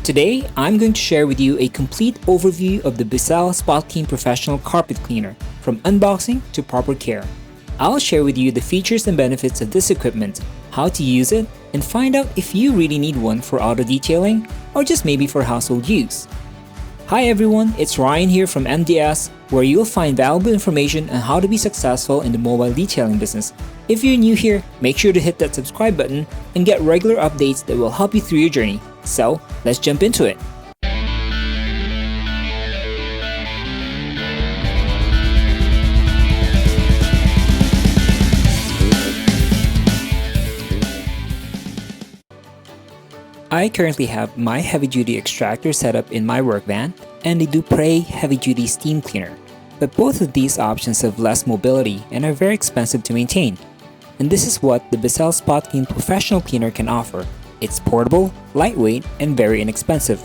Today, I'm going to share with you a complete overview of the Bissell Spotclean Professional Carpet Cleaner, from unboxing to proper care. I'll share with you the features and benefits of this equipment, how to use it, and find out if you really need one for auto detailing or just maybe for household use. Hi everyone, it's Ryan here from MDS, where you'll find valuable information on how to be successful in the mobile detailing business. If you're new here, make sure to hit that subscribe button and get regular updates that will help you through your journey. So, let's jump into it. I currently have my heavy-duty extractor set up in my work van and the Dupre heavy-duty steam cleaner. But both of these options have less mobility and are very expensive to maintain. And this is what the Bissell Spotclean Professional Cleaner can offer. It's portable, lightweight, and very inexpensive.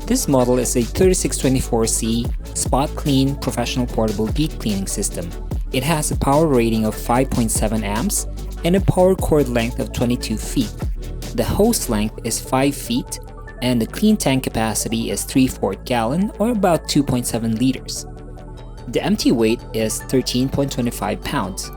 This model is a 3624C Spotclean Professional Portable Deep Cleaning System. It has a power rating of 5.7 amps and a power cord length of 22 feet. The hose length is 5 feet and the clean tank capacity is 3/4 gallon or about 2.7 liters. The empty weight is 13.25 pounds.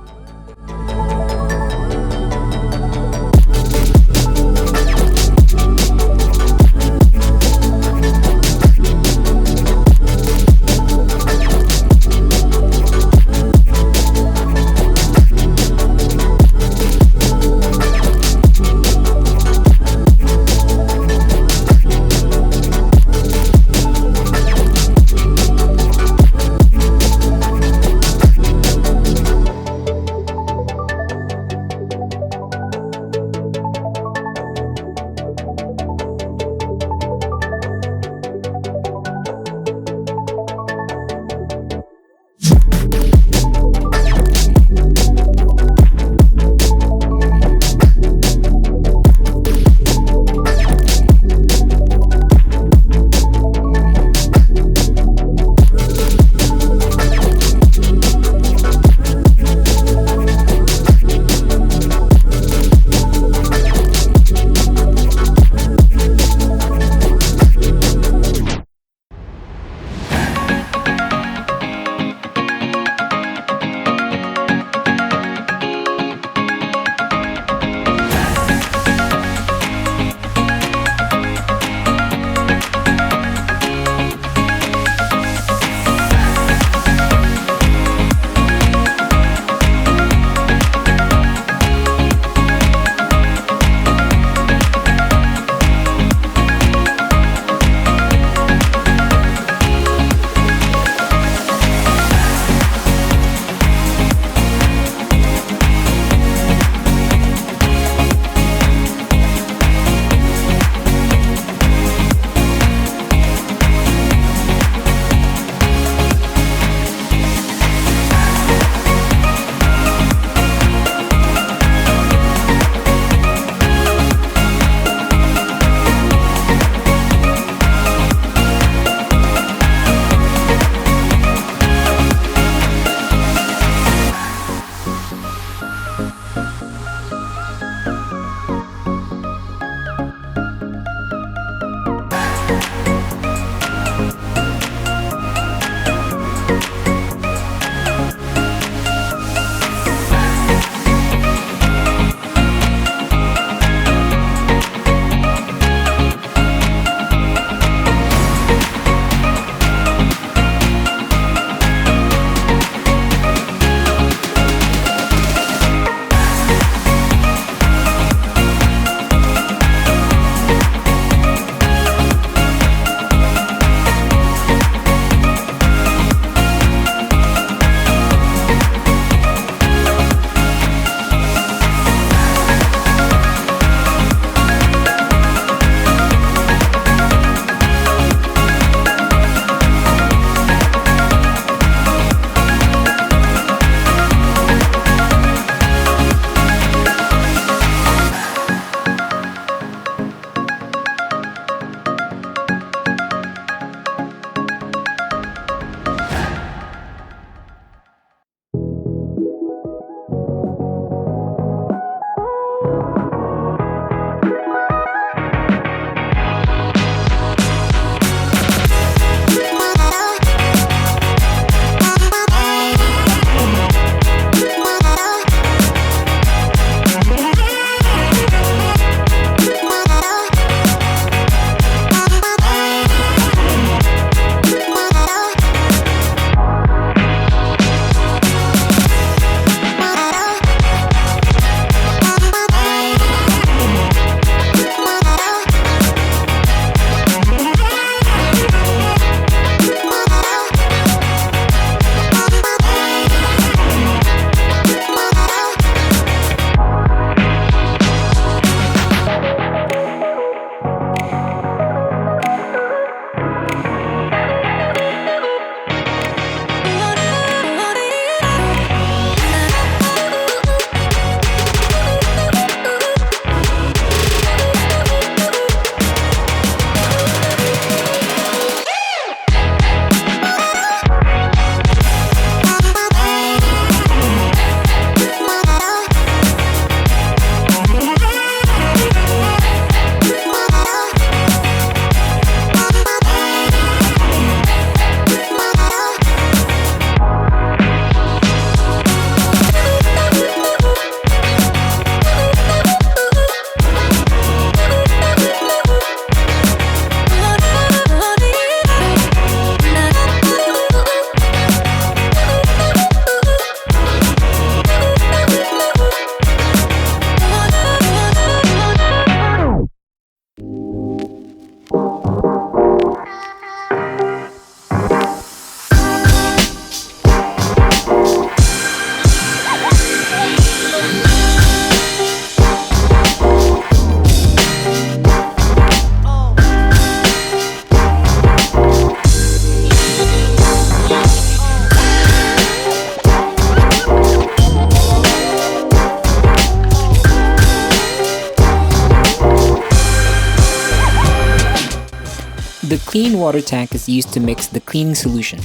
clean water tank is used to mix the cleaning solution.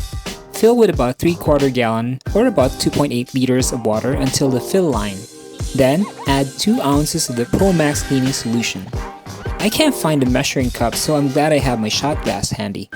Fill with about 3/4 gallon or about 2.8 liters of water until the fill line. Then, add 2 ounces of the Pro Max cleaning solution. I can't find a measuring cup, so I'm glad I have my shot glass handy.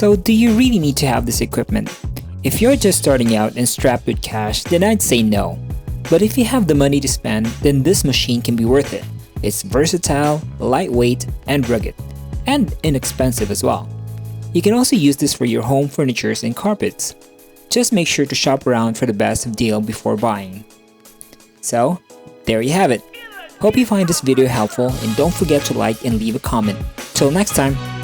So do you really need to have this equipment? If you're just starting out and strapped with cash, then I'd say no. But if you have the money to spend, then this machine can be worth it. It's versatile, lightweight, and rugged, and inexpensive as well. You can also use this for your home furnitures and carpets. Just make sure to shop around for the best deal before buying. So, there you have it. Hope you find this video helpful and don't forget to like and leave a comment. Till next time!